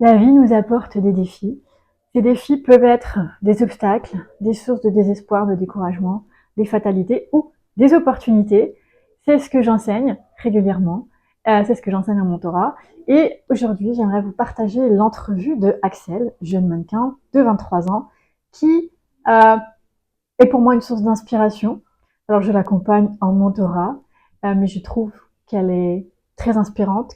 La vie nous apporte des défis. Ces défis peuvent être des obstacles, des sources de désespoir, de découragement, des fatalités ou des opportunités. C'est ce que j'enseigne régulièrement. C'est ce que j'enseigne en mentorat. Et aujourd'hui, j'aimerais vous partager l'entrevue de Axel, jeune mannequin de 23 ans, qui euh, est pour moi une source d'inspiration. Alors, je l'accompagne en mentorat, mais je trouve qu'elle est très inspirante,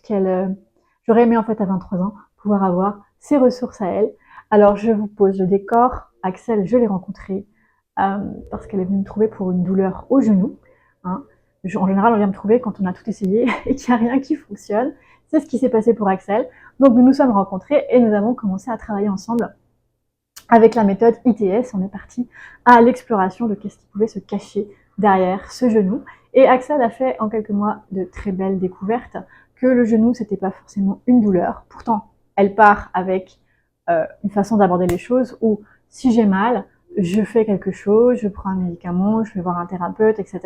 j'aurais aimé en fait à 23 ans pouvoir avoir ses ressources à elle. Alors, je vous pose le décor. Axel, je l'ai rencontrée parce qu'elle est venue me trouver pour une douleur au genou. Hein. En général, on vient me trouver quand on a tout essayé et qu'il n'y a rien qui fonctionne. C'est ce qui s'est passé pour Axel. Donc, nous nous sommes rencontrés et nous avons commencé à travailler ensemble avec la méthode ITS. On est parti à l'exploration de qu'est-ce qui pouvait se cacher derrière ce genou. Et Axel a fait en quelques mois de très belles découvertes que le genou, c'était pas forcément une douleur. Pourtant, elle part avec une façon d'aborder les choses où si j'ai mal, je fais quelque chose, je prends un médicament, je vais voir un thérapeute, etc.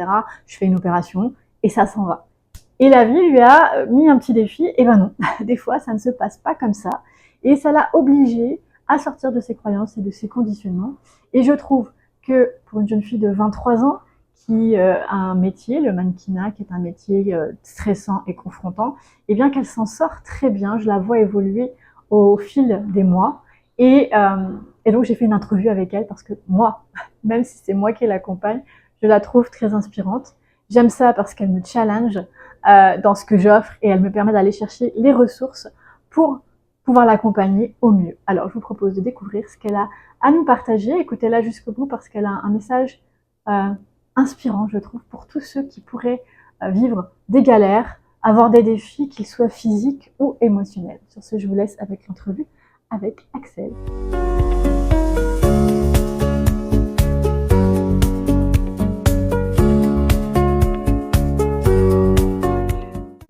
Je fais une opération et ça s'en va. Et la vie lui a mis un petit défi, et ben non, des fois ça ne se passe pas comme ça. Et ça l'a obligé à sortir de ses croyances et de ses conditionnements. Et je trouve que pour une jeune fille de 23 ans qui a un métier, le mannequinat, qui est un métier stressant et confrontant, et bien qu'elle s'en sort très bien. Je la vois évoluer au fil des mois. Et donc j'ai fait une entrevue avec elle parce que moi, même si c'est moi qui l'accompagne, je la trouve très inspirante. J'aime ça parce qu'elle me challenge dans ce que j'offre et elle me permet d'aller chercher les ressources pour pouvoir l'accompagner au mieux. Alors, je vous propose de découvrir ce qu'elle a à nous partager. Écoutez-la jusqu'au bout parce qu'elle a un message euh, inspirant, je trouve, pour tous ceux qui pourraient vivre des galères, avoir des défis, qu'ils soient physiques ou émotionnels. Sur ce, je vous laisse avec l'entrevue avec Axel.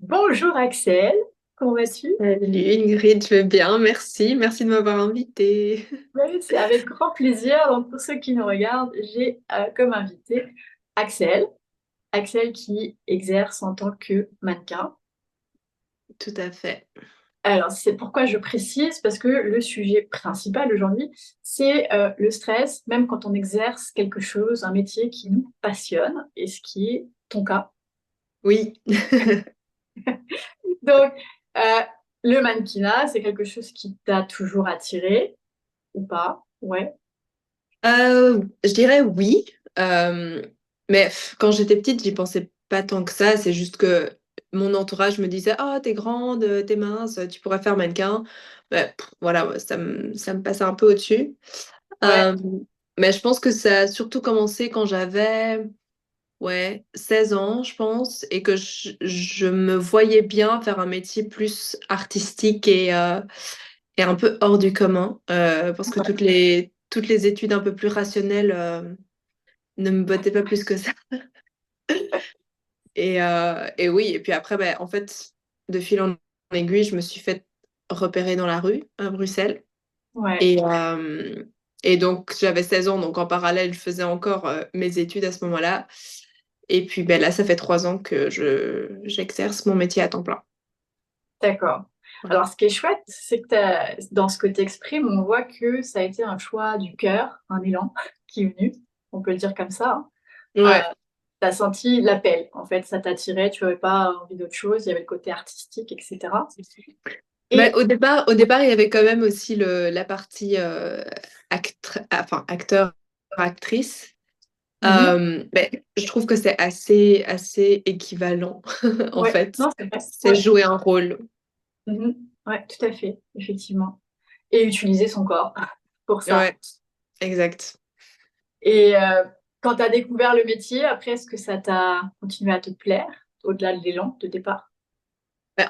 Bonjour Axel, comment vas-tu? Salut Ingrid, je vais bien, merci. Merci de m'avoir invitée. Oui, c'est avec grand plaisir. Donc, pour ceux qui nous regardent, j'ai comme invité Axel. Axel qui exerce en tant que mannequin. Tout à fait. Alors, c'est pourquoi je précise, parce que le sujet principal aujourd'hui, c'est le stress, même quand on exerce quelque chose, un métier qui nous passionne, et ce qui est ton cas. Oui. Donc, euh, le mannequinat, c'est quelque chose qui t'a toujours attiré, ou pas? Ouais. Je dirais oui. Mais quand j'étais petite, j'y pensais pas tant que ça. C'est juste que mon entourage me disait, «Ah, t'es grande, t'es mince, tu pourrais faire mannequin.» Voilà, ouais, ça me passait un peu au-dessus. Ouais. Euh, mais je pense que ça a surtout commencé quand j'avais, ouais, 16 ans, je pense, et que je me voyais bien faire un métier plus artistique et un peu hors du commun, parce que toutes les études un peu plus rationnelles ne me bottaient pas plus que ça. Et oui, et puis après, en fait, de fil en aiguille, je me suis fait repérer dans la rue à Bruxelles. Ouais. Et donc, j'avais 16 ans, donc en parallèle, je faisais encore mes études à ce moment-là. Et puis là, ça fait 3 ans que j'exerce mon métier à temps plein. D'accord. Voilà. Alors, ce qui est chouette, c'est que dans ce que tu exprimes, on voit que ça a été un choix du cœur, un élan qui est venu, on peut le dire comme ça. Ouais. Tu as senti l'appel, en fait, ça t'attirait, tu n'avais pas envie d'autre chose, il y avait le côté artistique, etc. Mais Et au départ, il y avait quand même aussi la partie enfin, acteur, actrice. mhm, Mais je trouve que c'est assez équivalent, en ouais, fait. non, c'est vrai, C'est ouais, jouer un rôle. mhm, ouais, tout à fait, effectivement. Et utiliser son corps pour ça. Ouais, exact. Et quand tu as découvert le métier, après, est-ce que ça t'a continué à te plaire, au-delà de l'élan de départ?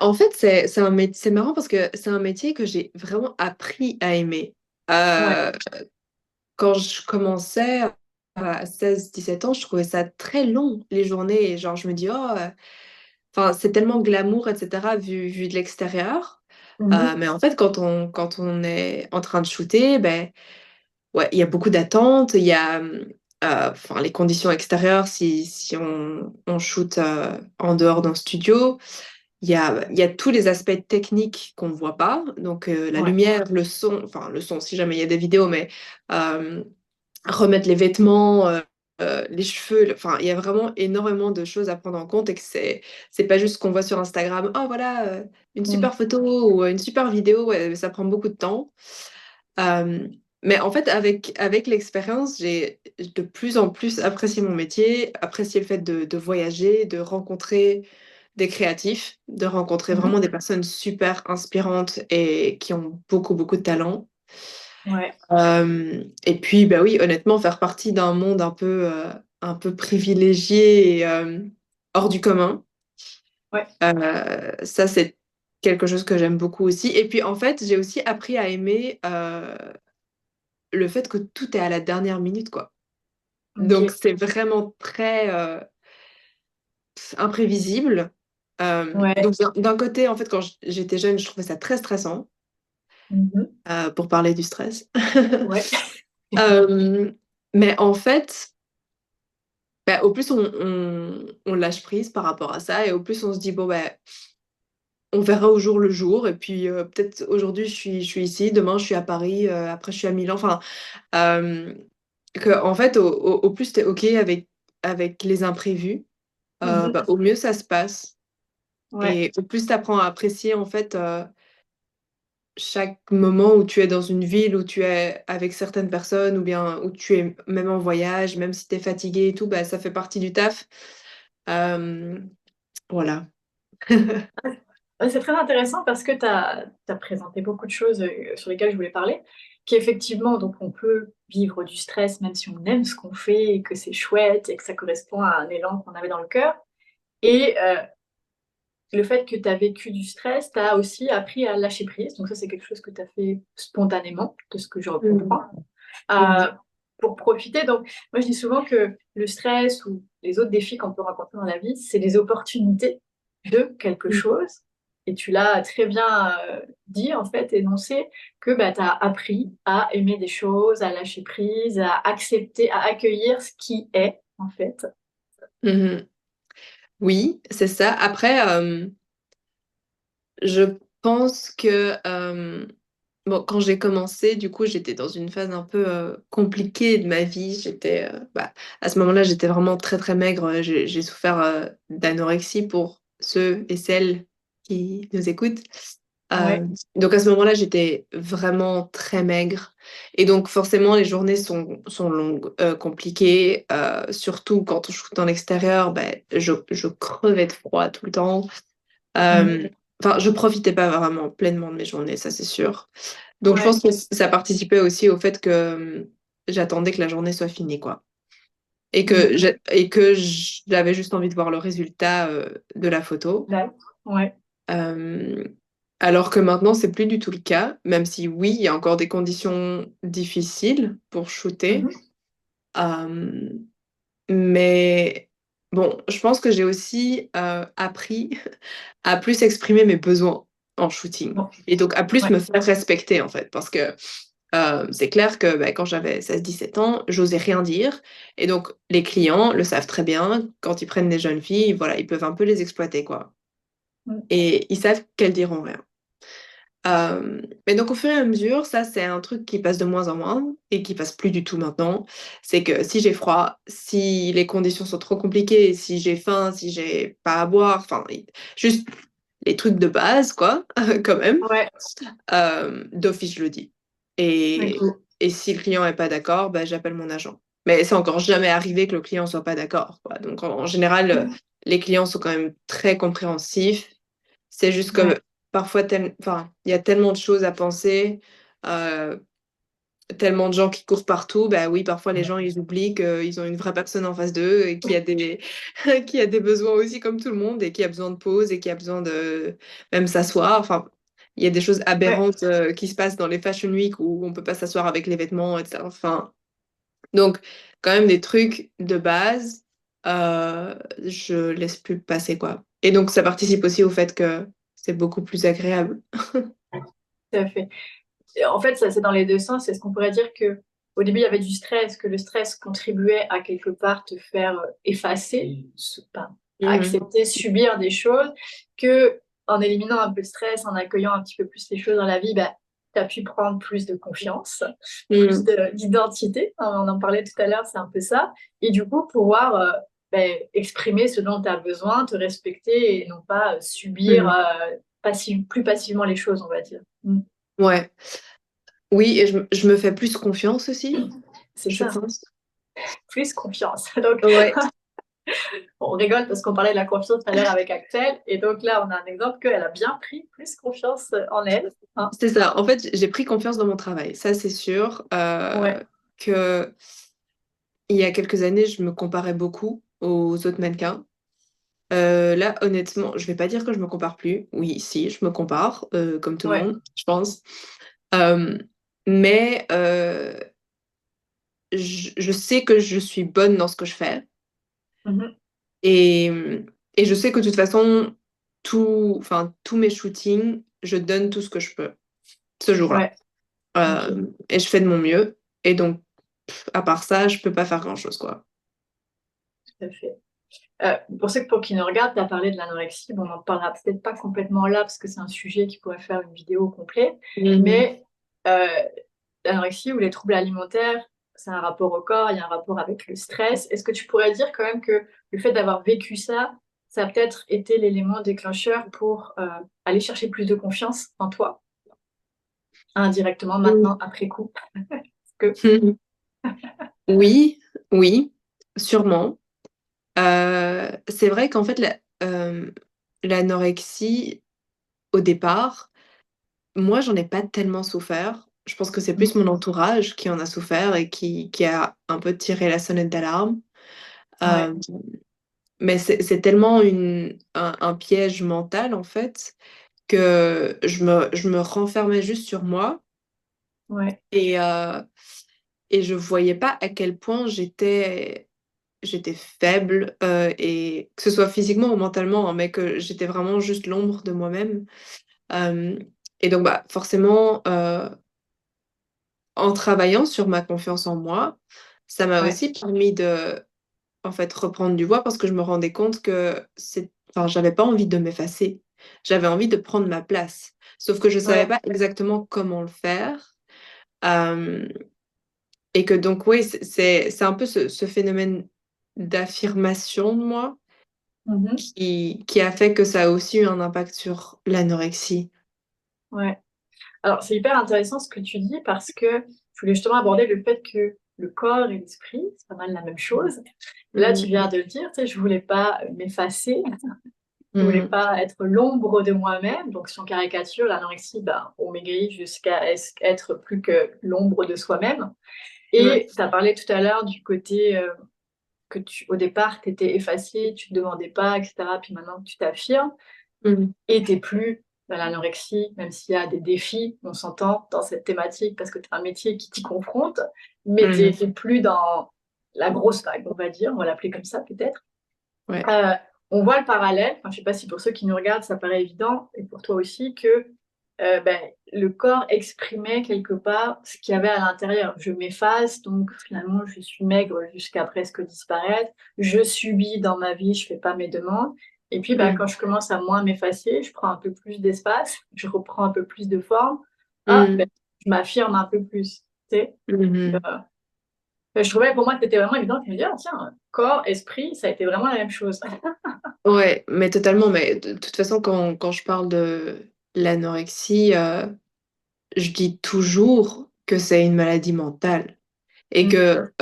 En fait, c'est marrant parce que c'est un métier que j'ai vraiment appris à aimer. Ouais. Euh, Quand je commençais à 16, 17 ans, je trouvais ça très long, les journées. Et genre, je me dis, oh, enfin, c'est tellement glamour, etc., vu de l'extérieur. Mhm. Mais en fait, quand on est en train de shooter, ouais, il y a beaucoup d'attentes. Il y a enfin, les conditions extérieures si on shoot en dehors d'un studio. il y a tous les aspects techniques qu'on ne voit pas, donc la Ouais. lumière, enfin le son si jamais il y a des vidéos, mais euh, remettre les vêtements, les cheveux, enfin il y a vraiment énormément de choses à prendre en compte et que c'est pas juste ce qu'on voit sur Instagram, oh voilà, une Mm. super photo ou une super vidéo, ouais, ça prend beaucoup de temps. Euh, mais en fait, avec l'expérience, j'ai de plus en plus apprécié mon métier, apprécié le fait de voyager, de rencontrer des créatifs, de rencontrer vraiment Mhm. des personnes super inspirantes et qui ont beaucoup, beaucoup de talent. Ouais. Et puis, bah oui, honnêtement, faire partie d'un monde un peu privilégié et hors du commun, Ouais. ça, c'est quelque chose que j'aime beaucoup aussi. Et puis, en fait, j'ai aussi appris à aimer le fait que tout est à la dernière minute, quoi. Donc, Ok. c'est vraiment très imprévisible. Ouais. Donc, d'un côté, en fait, quand j'étais jeune, je trouvais ça très stressant, Mhm. pour parler du stress. Ouais. Euh, mais en fait, bah, au plus on lâche prise par rapport à ça, et au plus on se dit, bon, bah, on verra au jour le jour. Et puis, peut-être aujourd'hui, je suis ici, demain, je suis à Paris, après, je suis à Milan. Enfin, euh, en fait, au plus tu es OK avec les imprévus, Mhm. bah, au mieux ça se passe. Ouais. Et au plus tu apprends à apprécier, en fait, chaque moment où tu es dans une ville, où tu es avec certaines personnes, ou bien où tu es même en voyage, même si tu es fatigué et tout, bah, ça fait partie du taf. Euh, voilà. Ouais, c'est très intéressant parce que tu as présenté beaucoup de choses sur lesquelles je voulais parler, qu'effectivement, donc on peut vivre du stress même si on aime ce qu'on fait et que c'est chouette et que ça correspond à un élan qu'on avait dans le cœur. Et le fait que tu as vécu du stress, tu as aussi appris à lâcher prise. Donc ça, c'est quelque chose que tu as fait spontanément, de ce que je Mhm. comprends, euh, Mhm. pour profiter. Donc moi, je dis souvent que le stress ou les autres défis qu'on peut rencontrer dans la vie, c'est des opportunités de quelque chose. Et tu l'as très bien dit, en fait, énoncé, que bah, tu as appris à aimer des choses, à lâcher prise, à accepter, à accueillir ce qui est, en fait. Mhm. Oui, c'est ça. Après, je pense que bon, quand j'ai commencé, du coup, j'étais dans une phase un peu compliquée de ma vie. Bah, à ce moment-là, j'étais vraiment très très maigre. J'ai souffert d'anorexie pour ceux et celles qui nous écoutent. Euh, Ouais. donc à ce moment-là, j'étais vraiment très maigre. Et donc forcément, les journées sont longues, compliquées. Surtout quand je shoot en extérieur, ben, je crevais de froid tout le temps. Mhm. Euh, Enfin, je profitais pas vraiment pleinement de mes journées, ça c'est sûr. Donc je pense Ouais. que ça participait aussi au fait que j'attendais que la journée soit finie, quoi. Mhm. Et que j'avais juste envie de voir le résultat de la photo. Là. Ouais. Euh, Alors que maintenant, c'est plus du tout le cas, même si oui, il y a encore des conditions difficiles pour shooter. Mhm. Euh, mais bon, je pense que j'ai aussi appris à plus exprimer mes besoins en shooting. Bon. Et donc à plus Ouais. me faire respecter, en fait. Parce que c'est clair que bah, quand j'avais 16 17 ans, j'osais rien dire. Et donc les clients le savent très bien, quand ils prennent des jeunes filles, voilà, ils peuvent un peu les exploiter, quoi. Mhm. Et ils savent qu'elles diront rien. Mais donc au fur et à mesure, ça c'est un truc qui passe de moins en moins et qui passe plus du tout maintenant. C'est que si j'ai froid, si les conditions sont trop compliquées, si j'ai faim, si j'ai pas à boire, enfin juste les trucs de base quoi, quand même, Ouais. d'office je le dis. Et, Ok. et si le client est pas d'accord, bah, j'appelle mon agent. Mais c'est encore jamais arrivé que le client soit pas d'accord, quoi. Donc en général, les clients sont quand même très compréhensifs. C'est juste que Ouais. parfois, enfin, il y a tellement de choses à penser, euh, tellement de gens qui courent partout. Bah oui, parfois les gens ils oublient qu'ils ont une vraie personne en face d'eux et qui a qui a des besoins aussi comme tout le monde et qui a besoin de pause et qui a besoin de même s'asseoir. Enfin, il y a des choses Ouais. aberrantes qui se passent dans les Fashion Week où on peut pas s'asseoir avec les vêtements, etc. Enfin, donc quand même des trucs de base, je laisse plus passer quoi. Et donc ça participe aussi au fait que c'est beaucoup plus agréable. Tout à fait. Et en fait, ça, c'est dans les deux sens. Est-ce qu'on pourrait dire que au début, il y avait du stress, que le stress contribuait à quelque part te faire effacer, pas, Mhm. accepter, subir des choses, que en éliminant un peu le stress, en accueillant un petit peu plus les choses dans la vie, bah, tu as pu prendre plus de confiance, plus Mm. d'identité. On en parlait tout à l'heure, c'est un peu ça. Et du coup, pouvoir exprimer ce dont tu as besoin, te respecter et non pas subir Mm. plus passivement les choses, on va dire. Mm. Ouais. Oui, et je me fais plus confiance aussi, C'est je ça, pense. plus confiance. Donc, Ouais, on rigole parce qu'on parlait de la confiance tout à l'heure avec Axel. Et donc là, on a un exemple qu'elle a bien pris plus confiance en elle. Hein. c'est ça. En fait, j'ai pris confiance dans mon travail. Ça, c'est sûr. Ouais. Que il y a quelques années, je me comparais beaucoup aux autres mannequins. Là, honnêtement, je vais pas dire que je me compare plus. Oui, si, je me compare, comme tout le Ouais. monde, je pense. Euh, mais je sais que je suis bonne dans ce que je fais. Mhm. Et, et je sais que de toute façon, tous mes shootings, je donne tout ce que je peux ce jour-là. Ouais. Ok. Et je fais de mon mieux. Et donc, à part ça, je peux pas faire grand-chose, quoi. Tout à fait. Pour ceux qui nous regardent, tu as parlé de l'anorexie. Bon, on n'en parlera peut-être pas complètement là parce que c'est un sujet qui pourrait faire une vidéo complète. Mhm. Mais euh, l'anorexie ou les troubles alimentaires, c'est un rapport au corps, il y a un rapport avec le stress. Est-ce que tu pourrais dire quand même que le fait d'avoir vécu ça, ça a peut-être été l'élément déclencheur pour aller chercher plus de confiance en toi, indirectement, maintenant, après coup? Que... Mhm. Oui, oui, sûrement. C'est vrai qu'en fait, l'anorexie, au départ, moi, j'en ai pas tellement souffert. Je pense que c'est plus mon entourage qui en a souffert et qui a un peu tiré la sonnette d'alarme. Ouais, Euh, mais c'est tellement un piège mental, en fait, que je me renfermais juste sur moi ouais, et, euh, et je voyais pas à quel point j'étais faible, et que ce soit physiquement ou mentalement, hein, mais que j'étais vraiment juste l'ombre de moi-même. Hem et donc bah, forcément, en travaillant sur ma confiance en moi, ça m'a ouais, aussi permis de, en fait, reprendre du poids parce que je me rendais compte que j'avais pas envie de m'effacer. J'avais envie de prendre ma place. Sauf que je savais ouais. pas exactement comment le faire, hem et que donc oui, c'est un peu ce phénomène d'affirmation de moi Mhm. qui a fait que ça a aussi eu un impact sur l'anorexie. Ouais. Alors, c'est hyper intéressant ce que tu dis parce que je voulais justement aborder le fait que le corps et l'esprit, c'est pas mal la même chose. Et là, tu Mmh. viens de le dire, tu sais, je voulais pas m'effacer, je voulais Mmh. pas être l'ombre de moi-même. Donc, si on caricature, l'anorexie, ben, on maigrit jusqu'à être plus que l'ombre de soi-même. Ouais. Et tu as parlé tout à l'heure du côté au départ, tu étais effacée, tu te demandais pas, etc. Puis maintenant que tu t'affirmes, Mmh. et t'es plus dans l'anorexie, même s'il y a des défis, on s'entend dans cette thématique parce que tu as un métier qui t'y confronte, mais Mmh. t'es plus dans la grosse vague, on va dire, on va l'appeler comme ça peut-être. Ouais. Euh, on voit le parallèle, enfin, je sais pas si pour ceux qui nous regardent ça paraît évident, et pour toi aussi, que le corps exprimait quelque part ce qu'il y avait à l'intérieur. Je m'efface, donc finalement je suis maigre jusqu'à presque disparaître. Je subis dans ma vie, je fais pas mes demandes. Et puis Mmh. quand je commence à moins m'effacer, je prends un peu plus d'espace, je reprends un peu plus de forme. Ah, Mmh. je m'affirme un peu plus. Tu sais. Mmh. Euh, je trouvais pour moi que c'était vraiment évident de me dire, ah, tiens, corps, esprit, ça a été vraiment la même chose. Ouais, mais totalement, mais de toute façon, quand je parle de l'anorexie, je dis toujours que c'est une maladie mentale et Mm. que,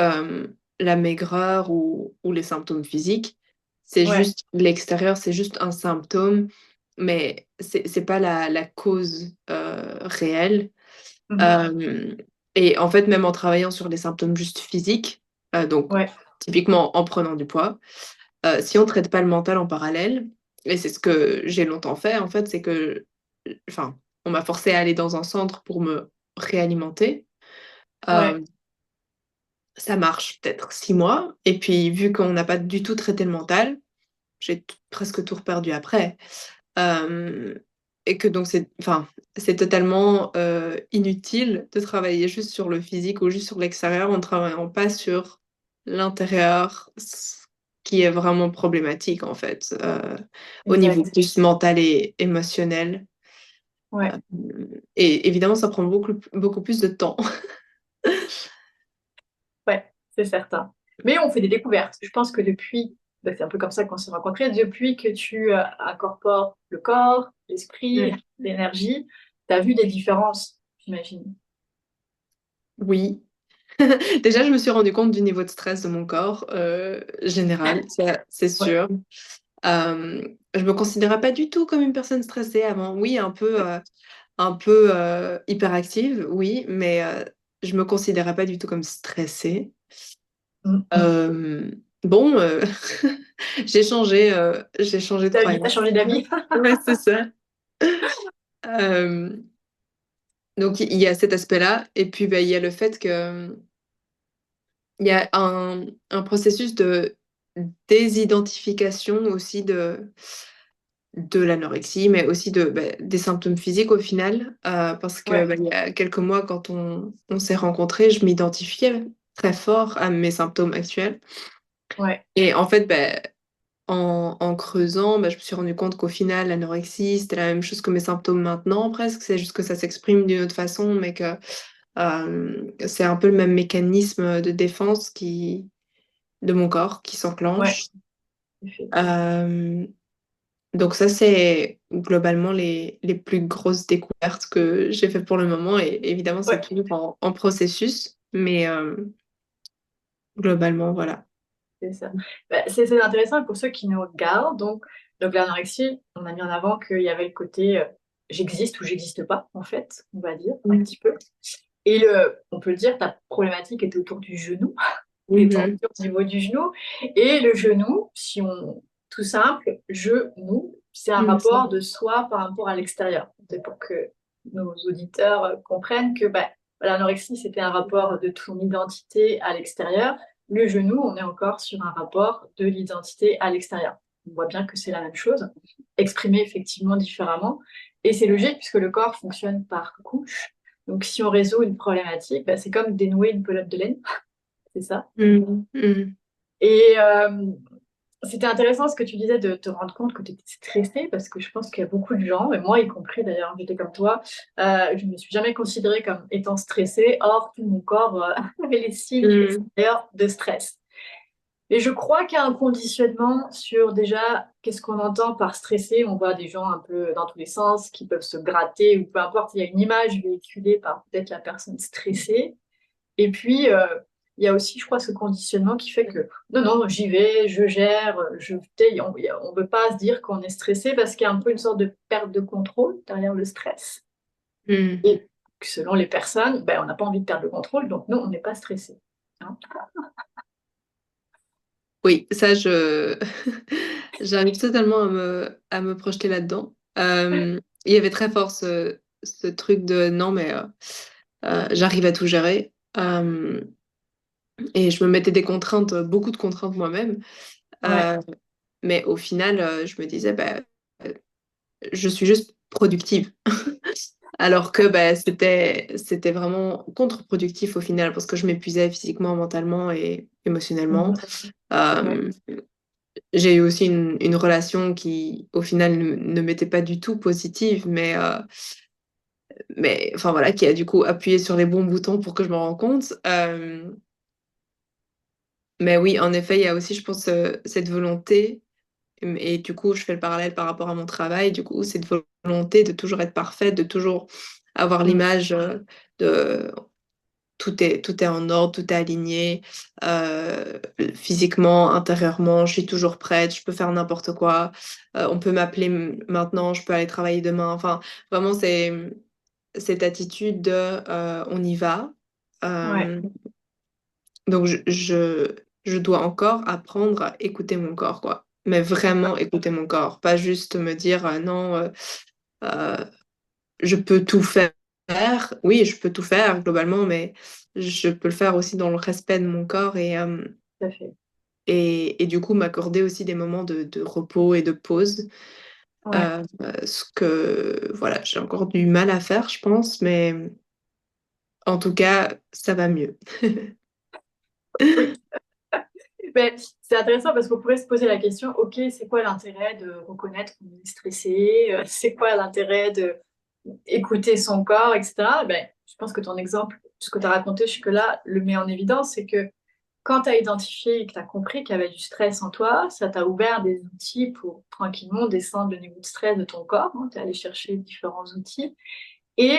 la maigreur ou les symptômes physiques, c'est Ouais. juste l'extérieur, c'est juste un symptôme, mais c'est pas la cause, réelle. Mhm. Hem et en fait, même en travaillant sur les symptômes juste physiques, donc Ouais. typiquement en prenant du poids, si on traite pas le mental en parallèle et c'est ce que j'ai longtemps fait en fait, c'est que enfin, on m'a forcée à aller dans un centre pour me réalimenter. Ouais. Hem, Ça marche peut-être 6 mois et puis vu qu'on n'a pas du tout traité le mental, j'ai presque tout reperdu après. Hem et que donc c'est totalement, inutile de travailler juste sur le physique ou juste sur l'extérieur en travaillant pas sur l'intérieur, ce qui est vraiment problématique, en fait, au niveau Exact. plus mental et émotionnel. Ouais. Et évidemment, ça prend beaucoup plus de temps. Ouais, c'est certain. Mais on fait des découvertes. Je pense que depuis, bah, c'est un peu comme ça qu'on s'est rencontrés, depuis que tu incorpores le corps, l'esprit, Mm. l'énergie, tu as vu des différences, j'imagine. Oui. Déjà, je me suis rendu compte du niveau de stress de mon corps général, ça, c'est Ouais, sûr. Je me considérais pas du tout comme une personne stressée avant. Oui, un peu hyperactive, oui, mais je me considérais pas du tout comme stressée. mm. Euh, bon, j'ai changé de Ta vie, t'as croyance. changé d'avis. Ouais, c'est ça. Euh, donc il y a cet aspect-là, et puis bah, il y a le fait que il y a un processus de désidentification aussi de l'anorexie, mais aussi des symptômes physiques au final, parce que Ouais, il y a quelques mois, quand on s'est rencontrés, je m'identifiais très fort à mes symptômes actuels. ouais, Et en fait, en creusant, je me suis rendu compte qu'au final, l'anorexie, c'était la même chose que mes symptômes maintenant, presque. C'est juste que ça s'exprime d'une autre façon, mais que c'est un peu le même mécanisme de défense de mon corps qui ouais, s'enclenche. en effet. Euh, donc ça, c'est globalement les plus grosses découvertes que j'ai fait pour le moment. Et évidemment, c'est Ouais, toujours en processus, mais globalement, voilà. c'est ça. Bah, c'est intéressant pour ceux qui nous regardent. Donc l'anorexie, on a mis en avant qu'il y avait le côté j'existe ou j'existe pas, en fait, on va dire, un Mm. petit peu. On peut le dire, ta problématique était autour du genou, des tendons Mhm. au niveau du genou. Et le genou, si on, tout simple, genou, c'est un rapport de soi par rapport à l'extérieur. C'est pour que nos auditeurs comprennent que bah, l'anorexie, c'était un rapport de ton identité à l'extérieur. Le genou, on est encore sur un rapport de l'identité à l'extérieur. On voit bien que c'est la même chose, exprimé effectivement différemment. Et c'est logique puisque le corps fonctionne par couches. Donc, si on résout une problématique, bah, c'est comme dénouer une pelote de laine, c'est ça. Mhm. Mhm. Et c'était intéressant ce que tu disais de te rendre compte que tu étais stressée parce que je pense qu'il y a beaucoup de gens, et moi y compris d'ailleurs, j'étais comme toi, je ne me suis jamais considérée comme étant stressée, or tout mon corps avait les signes Mhm. extérieurs de stress. Et je crois qu'il y a un conditionnement sur déjà qu'est-ce qu'on entend par stressé. On voit des gens un peu dans tous les sens qui peuvent se gratter ou peu importe, il y a une image véhiculée par peut-être la personne stressée. Et puis, il y a aussi, je crois, ce conditionnement qui fait que non, non, j'y vais, je gère, on ne peut pas se dire qu'on est stressé parce qu'il y a un peu une sorte de perte de contrôle derrière le stress. Mhm. Et selon les personnes, ben, on n'a pas envie de perdre le contrôle, donc non, on n'est pas stressé. Hein. Oui, ça, j'arrive totalement à me projeter là-dedans. Il y avait très fort ce truc de non, mais j'arrive à tout gérer. Et je me mettais des contraintes, beaucoup de contraintes moi-même. Ouais, Euh, mais au final, je me disais, euh, je suis juste productive. Alors que c'était vraiment contre-productif au final parce que je m'épuisais physiquement, mentalement et émotionnellement. mhm, ouais, Euh, j'ai eu aussi une relation qui, au final, ne m'était pas du tout positive, mais enfin voilà, qui a du coup appuyé sur les bons boutons pour que je me rende compte. Mais oui, en effet, il y a aussi, je pense, cette volonté, et du coup, je fais le parallèle par rapport à mon travail, du coup, cette volonté de toujours être parfaite, de toujours avoir mm, l'image de tout est en ordre, tout est aligné, physiquement, intérieurement, je suis toujours prête, je peux faire n'importe quoi, on peut m'appeler maintenant, je peux aller travailler demain. Enfin, vraiment, c'est cette attitude de on y va. ouais, Euh, donc, je dois encore apprendre à écouter mon corps, quoi. Mais vraiment écouter mon corps, pas juste me dire non, euh, je peux tout faire. Oui, je peux tout faire globalement, mais je peux le faire aussi dans le respect de mon corps tout à fait. et du coup m'accorder aussi des moments de repos et de pause. Ouais. Ce que voilà, j'ai encore du mal à faire, je pense, mais en tout cas, ça va mieux. Oui, Mais c'est intéressant parce qu'on pourrait se poser la question, ok, c'est quoi l'intérêt de reconnaître qu'on est stressé? C'est quoi l'intérêt de écouter son corps, etc. Ben, je pense que ton exemple, ce que tu as raconté jusque-là, le met en évidence, c'est que quand tu as identifié et que tu as compris qu'il y avait du stress en toi, ça t'a ouvert des outils pour tranquillement descendre le niveau de stress de ton corps. Tu es allé chercher différents outils. Et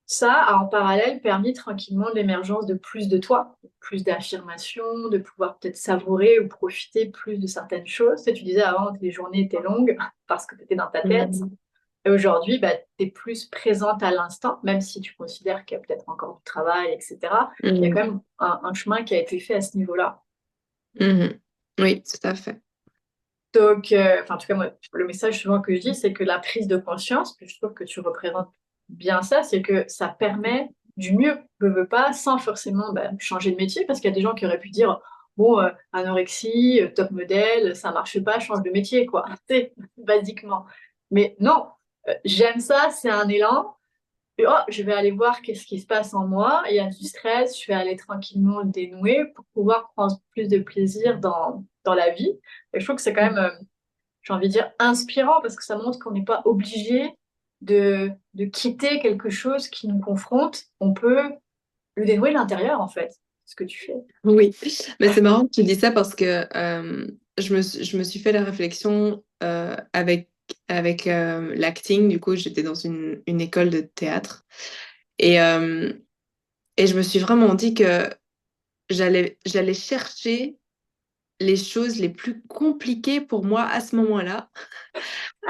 ça a en parallèle permis tranquillement l'émergence de plus de toi, plus d'affirmation, de pouvoir peut-être savourer ou profiter plus de certaines choses. Tu sais, tu disais avant que les journées étaient longues parce que tu étais dans ta tête. Mhm. Et aujourd'hui, bah, tu es plus présente à l'instant, même si tu considères qu'il y a peut-être encore du travail, etc. Il y a quand Mhm. même un chemin qui a été fait à ce niveau-là. Mhm. Oui, tout à fait. Donc, en tout cas, moi, le message souvent que je dis, c'est que la prise de conscience, puis je trouve que tu représentes bien ça, c'est que ça permet du mieux, veux pas, sans forcément changer de métier, parce qu'il y a des gens qui auraient pu dire, bon, anorexie, top modèle, ça marche pas, change de métier, quoi, tu sais, basiquement. Mais non, j'aime ça, c'est un élan. Et, oh, je vais aller voir qu'est-ce qui se passe en moi. Il y a du stress, je vais aller tranquillement le dénouer pour pouvoir prendre plus de plaisir dans la vie. Et je trouve que c'est quand même, j'ai envie de dire, inspirant parce que ça montre qu'on n'est pas obligé de quitter quelque chose qui nous confronte. On peut le dénouer de l'intérieur, en fait, ce que tu fais. Oui, mais c'est marrant que tu dis ça parce que je me suis fait la réflexion avec l'acting. Du coup, j'étais dans une école de théâtre et, euh, et je me suis vraiment dit que j'allais chercher les choses les plus compliquées pour moi à ce moment-là,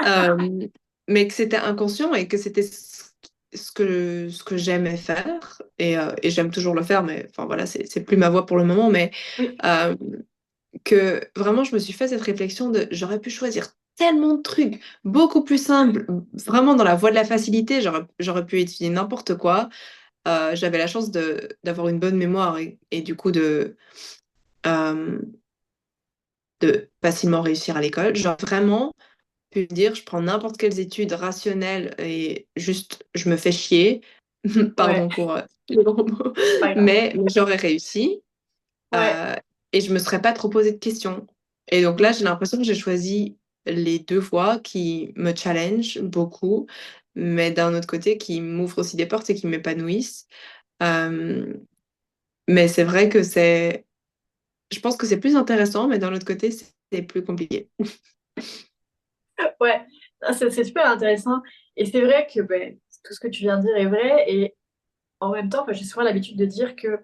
euh, mais que c'était inconscient et que c'était ce que j'aimais faire et j'aime toujours le faire, mais enfin voilà, c'est plus ma voie pour le moment, mais Oui, euh, que vraiment je me suis fait cette réflexion de j'aurais pu choisir tellement de trucs beaucoup plus simples, vraiment dans la voie de la facilité, j'aurais pu étudier n'importe quoi. J'avais la chance d'avoir une bonne mémoire et du coup euh, de facilement réussir à l'école. Genre vraiment pu me dire je prends n'importe quelles études rationnelles et juste je me fais chier, ouais, pardon pour les gros mots, pas grave. mais j'aurais réussi. Ouais. Euh, et je me serais pas trop posé de questions. Et donc là, Mm. j'ai l'impression que j'ai choisi les deux voies qui me challenge beaucoup, mais d'un autre côté, qui m'ouvrent aussi des portes et qui m'épanouissent. Euh, mais c'est vrai que je pense que c'est plus intéressant, mais d'un autre côté, c'est plus compliqué. Ouais, ah, c'est super intéressant. Et c'est vrai que tout ce que tu viens de dire est vrai. Et en même temps, j'ai souvent l'habitude de dire que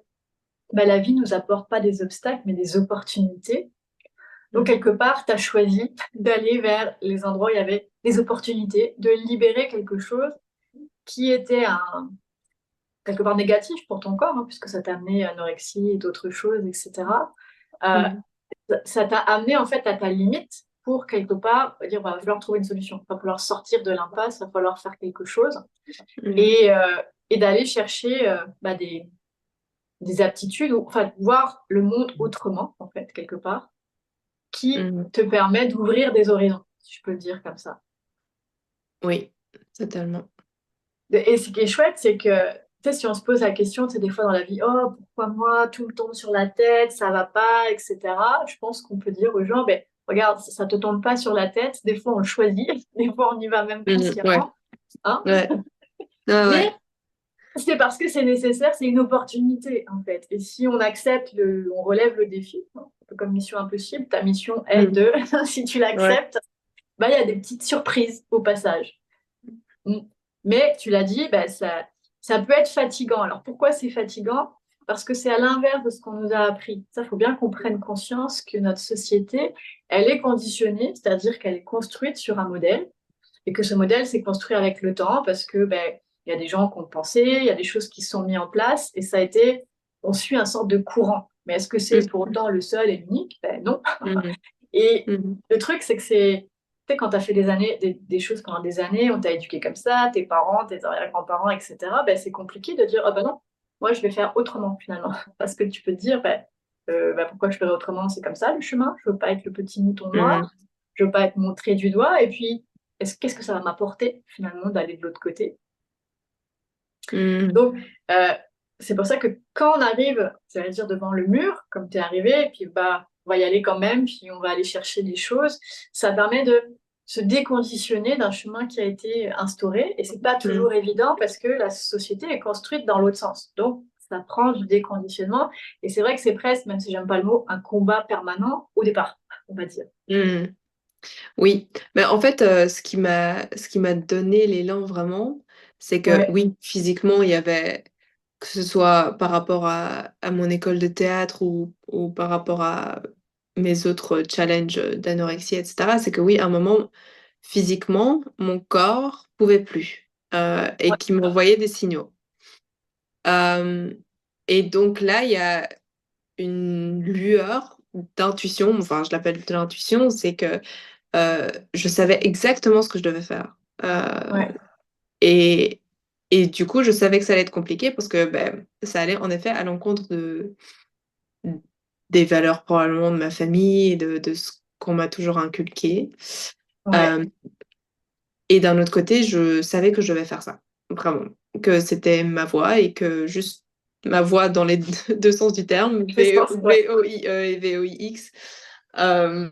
la vie nous apporte pas des obstacles, mais des opportunités. Donc, Mhm. quelque part, tu as choisi d'aller vers les endroits où il y avait des opportunités, de libérer quelque chose qui était quelque part négatif pour ton corps, hein, puisque ça t'a amené à anorexie et d'autres choses, etc. Euh, Mhm. ça t'a amené en fait à ta limite pour quelque part dire, bah, il va falloir trouver une solution, il va falloir sortir de l'impasse, il va falloir faire quelque chose Mhm. et, d'aller chercher des aptitudes, ou enfin voir le monde autrement, en fait, quelque part, qui Mhm. te permet d'ouvrir des horizons, si je peux le dire comme ça. Oui, totalement. Et ce qui est chouette, c'est que, tu sais, si on se pose la question, tu sais, des fois dans la vie, oh, pourquoi moi, tout me tombe sur la tête, ça va pas, etc. Je pense qu'on peut dire aux gens, ben, regarde, ça te tombe pas sur la tête, des fois on le choisit, des fois on y va même Mhm. Ouais, consciemment, hein. ouais, ouais, Mais ouais. c'est parce que c'est nécessaire, c'est une opportunité, en fait. Et si on accepte, on relève le défi, hein, un peu comme Mission Impossible, ta mission est Mhm. de, si tu Ouais. l'acceptes, il y a des petites surprises au passage. Mm. Mais tu l'as dit, ça peut être fatigant. Alors pourquoi c'est fatigant? Parce que c'est à l'inverse de ce qu'on nous a appris. Ça, il faut bien qu'on prenne conscience que notre société, elle est conditionnée, c'est-à-dire qu'elle est construite sur un modèle et que ce modèle s'est construit avec le temps parce que il y a des gens qui ont pensé, il y a des choses qui sont mises en place et ça a été, on suit un sorte de courant. Mais est-ce que c'est pour Mhm. autant le seul et l'unique? Non. Mhm. Et Mhm. le truc, c'est que c'est, tu sais, quand tu as fait des années, des choses pendant des années, on t'a éduqué comme ça, tes parents, tes arrière-grands-parents, etc., c'est compliqué de dire, ah ben non, moi je vais faire autrement finalement. Parce que tu peux te dire, pourquoi je ferais autrement? C'est comme ça le chemin, je veux pas être le petit mouton Mhm. noir, je veux pas être montré du doigt, et puis, qu'est-ce que ça va m'apporter finalement d'aller de l'autre côté? Mhm. Donc, c'est pour ça que quand on arrive, ça veut dire devant le mur, comme tu es arrivé, et puis on va y aller quand même, puis on va aller chercher des choses. Ça permet de se déconditionner d'un chemin qui a été instauré. Et c'est pas Mm. toujours évident parce que la société est construite dans l'autre sens. Donc, ça prend du déconditionnement. Et c'est vrai que c'est presque, même si j'aime pas le mot, un combat permanent au départ, on va dire. Mm. Oui, mais en fait, ce qui m'a donné l'élan vraiment, c'est que Ouais, oui, physiquement, il y avait, que ce soit par rapport à mon école de théâtre ou par rapport à mes autres challenges d'anorexie, etc., c'est que oui, à un moment, physiquement, mon corps pouvait plus et ouais, qui m'envoyait des signaux. Euh, et donc là, il y a une lueur d'intuition, enfin, je l'appelle de l'intuition, c'est que je savais exactement ce que je devais faire. ouais, Et, et du coup, je savais que ça allait être compliqué parce que ben, ça allait en effet à l'encontre des valeurs probablement de ma famille et de ce qu'on m'a toujours inculqué. ouais. Euh, et d'un autre côté, je savais que je devais faire ça, vraiment. Que c'était ma voie et que juste ma voie dans les deux sens du terme, Je pense, ouais, VOIE et VOIX, euh,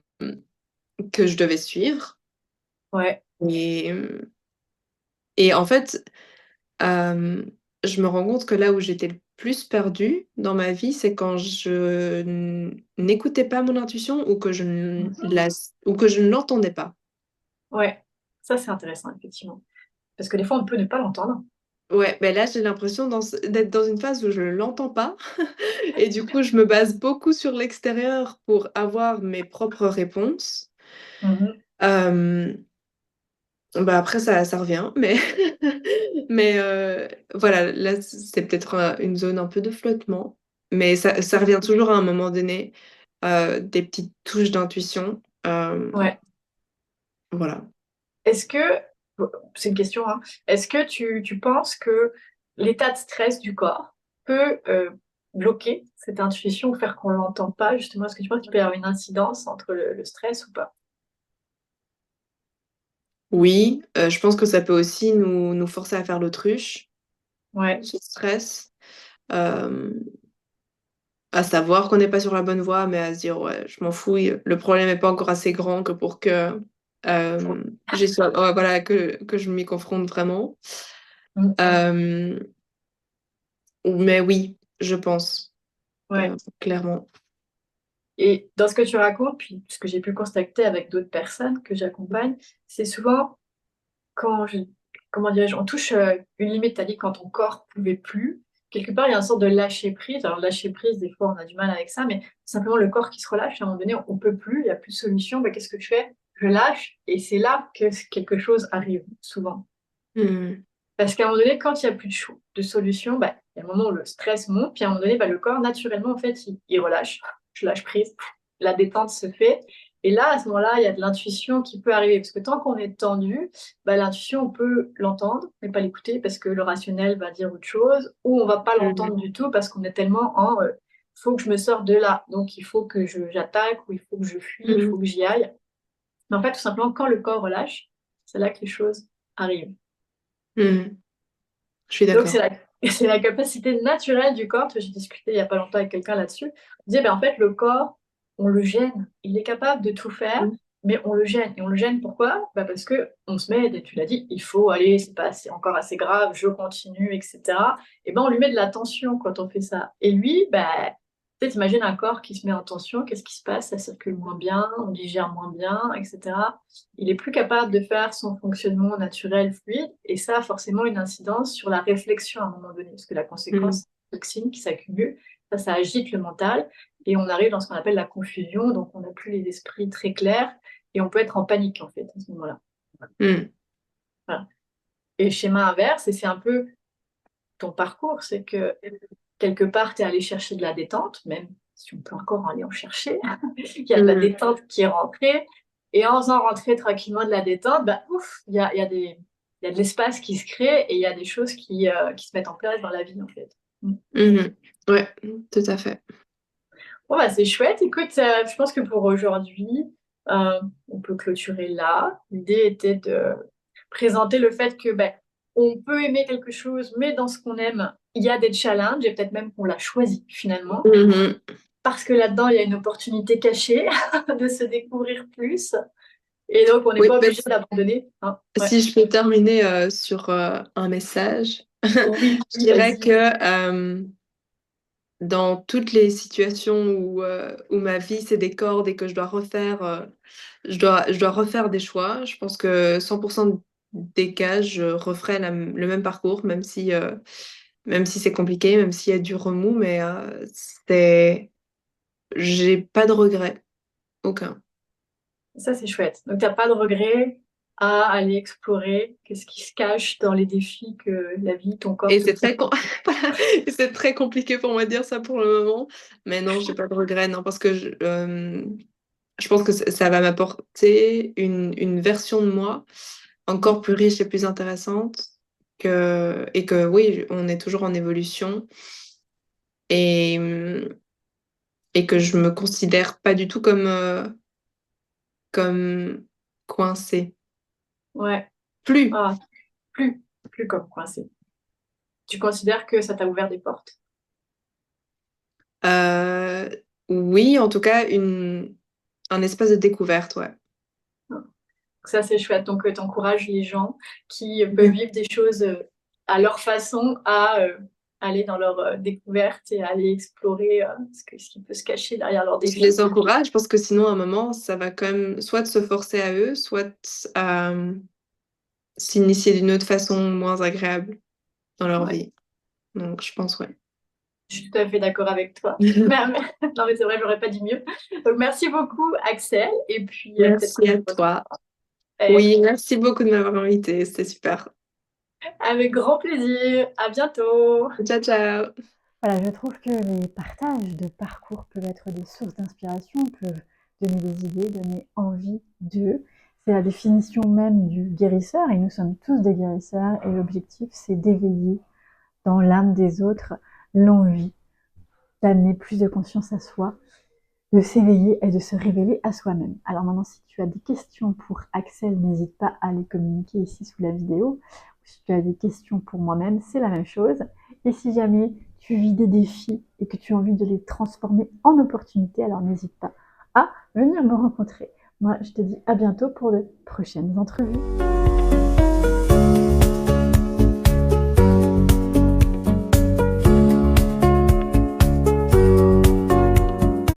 que je devais suivre. ouais. Et, et en fait, je me rends compte que là où j'étais le plus perdue dans ma vie, c'est quand je n'écoutais pas mon intuition ou que Mhm. ou que je ne l'entendais pas. Ouais, ça c'est intéressant, effectivement. Parce que des fois, on peut ne pas l'entendre. Ouais, ben là, j'ai l'impression d'être dans une phase où je ne l'entends pas. Et du coup, je me base beaucoup sur l'extérieur pour avoir mes propres réponses. Mhm. Euh, Bah après, ça revient, mais, mais voilà, là, c'est peut-être une zone un peu de flottement. Mais ça revient toujours à un moment donné, des petites touches d'intuition. Ouais. Voilà. Est-ce que, c'est une question, hein, est-ce que tu penses que l'état de stress du corps peut bloquer cette intuition ou faire qu'on l'entend pas, justement? Est-ce que tu penses qu'il peut y avoir une incidence entre le stress ou pas? Oui, je pense que ça peut aussi nous forcer à faire l'autruche, Ouais, ce stress. euh, à savoir qu'on n'est pas sur la bonne voie, mais à se dire, ouais, je m'en fouille, le problème n'est pas encore assez grand que pour que ouais, voilà, que je m'y confronte vraiment. mm, Euh, mais oui, je pense, ouais. clairement. Et dans ce que tu racontes, puis ce que j'ai pu constater avec d'autres personnes que j'accompagne, c'est souvent quand comment dirais-je, on touche une limite, t'as dit quand ton corps pouvait plus, quelque part il y a une sorte de lâcher prise. Alors lâcher prise, des fois on a du mal avec ça, mais simplement le corps qui se relâche, à un moment donné on peut plus, il n'y a plus de solution, bah, qu'est-ce que je fais? Je lâche, et c'est là que quelque chose arrive, souvent. Hmm. Parce qu'à un moment donné, quand il n'y a plus de solution, bah, il y a un moment où le stress monte, puis à un moment donné, bah, le corps, naturellement, en fait, il relâche. Je lâche prise, la détente se fait. Et là, à ce moment-là, il y a de l'intuition qui peut arriver. Parce que tant qu'on est tendu, bah, l'intuition, on peut l'entendre, mais pas l'écouter, parce que le rationnel va dire autre chose, ou on va pas l'entendre Mhm. du tout, parce qu'on est tellement en faut que je me sorte de là. Donc, il faut que j'attaque, ou il faut que je fuis, il faut Mhm. que j'y aille. Mais en fait, tout simplement, quand le corps relâche, c'est là que les choses arrivent. Mhm. Je suis Donc, c'est d'accord. la, c'est la capacité naturelle du corps. J'ai discuté il n'y a pas longtemps avec quelqu'un là-dessus. On disait, ben, en fait, le corps, on le gêne. Il est capable de tout faire, mais on le gêne. Et on le gêne pourquoi? Ben, parce que on se met, et tu l'as dit, il faut aller, c'est pas encore assez grave, je continue, etc. Et ben, on lui met de la tension quand on fait ça. Et lui, ben, peut-être imagine un corps qui se met en tension, qu'est-ce qui se passe? Ça circule moins bien, on digère moins bien, etc. Il est plus capable de faire son fonctionnement naturel fluide, et ça a forcément une incidence sur la réflexion à un moment donné, parce que la Mhm. conséquence, toxines qui s'accumulent, ça agite le mental, et on arrive dans ce qu'on appelle la confusion, donc on n'a plus les esprits très clairs, et on peut être en panique en fait à ce moment-là. Mhm. Voilà. Et schéma inverse, et c'est un peu ton parcours, c'est que quelque part, tu es allé chercher de la détente, même si on peut encore aller en chercher, il y a de la Mhm. détente qui est rentrée, et en faisant rentrer tranquillement de la détente, bah, ouf, il y a de l'espace qui se crée, et il y a des choses qui se mettent en place dans la vie, en fait. Mm. Mhm. Ouais, tout à fait. Bon, bah, c'est chouette. Écoute, je pense que pour aujourd'hui, on peut clôturer là. L'idée était de présenter le fait que ben, on peut aimer quelque chose, mais dans ce qu'on aime, il y a des challenges, et peut-être même qu'on l'a choisi finalement. Mhm. parce que là-dedans, il y a une opportunité cachée de se découvrir plus. Et donc, on n'est Oui, pas mais obligé d'abandonner, hein. Ouais. si je peux terminer sur un message, Oui, je oui, dirais vas-y. que dans toutes les situations où ma vie c'est des cordes et que je dois refaire, je dois refaire des choix, je pense que 100% des cas, je referai le même parcours, même si c'est compliqué, même s'il y a du remous, mais j'ai pas de regrets, aucun. Ça, c'est chouette. Donc, tu n'as pas de regret à aller explorer qu'est-ce qui se cache dans les défis que la vie, ton corps Et te c'est très, propose. voilà, et c'est très compliqué pour moi de dire ça pour le moment, mais non, j'ai pas de regrets, non, parce que je pense que ça va m'apporter une version de moi encore plus riche et plus intéressante et que oui, on est toujours en évolution et, et que je me considère pas du tout comme coincée. Ouais. Plus. Ah, plus, plus comme coincé. Tu considères que ça t'a ouvert des portes? Euh, oui, en tout cas, un espace de découverte, ouais. Ça, c'est chouette. Donc, tu encourages les gens qui peuvent vivre des choses à leur façon à aller dans leur découverte et aller explorer ce qui peut se cacher derrière leurs Je défis. les encourage parce que sinon, à un moment, ça va quand même soit de se forcer à eux, soit à s'initier d'une autre façon moins agréable dans leur Ouais, vie. Donc, je pense, ouais. je suis tout à fait d'accord avec toi. Non, mais c'est vrai, j'aurais pas dit mieux. Donc, merci beaucoup, Axel. Et puis, peut-être qu'on Merci se à retrouvera. toi. Oui, merci beaucoup de m'avoir invitée. C'était super. Avec grand plaisir. À bientôt. Ciao, ciao. Voilà, je trouve que les partages de parcours peuvent être des sources d'inspiration, peuvent donner des idées, donner envie d'eux. C'est la définition même du guérisseur, et nous sommes tous des guérisseurs, et l'objectif, c'est d'éveiller dans l'âme des autres l'envie d'amener plus de conscience à soi, de s'éveiller et de se révéler à soi-même. Alors maintenant, si tu as des questions pour Axel, n'hésite pas à les communiquer ici sous la vidéo. Si tu as des questions pour moi-même, c'est la même chose. Et si jamais tu vis des défis et que tu as envie de les transformer en opportunités, alors n'hésite pas à venir me rencontrer. Moi, je te dis à bientôt pour de prochaines entrevues.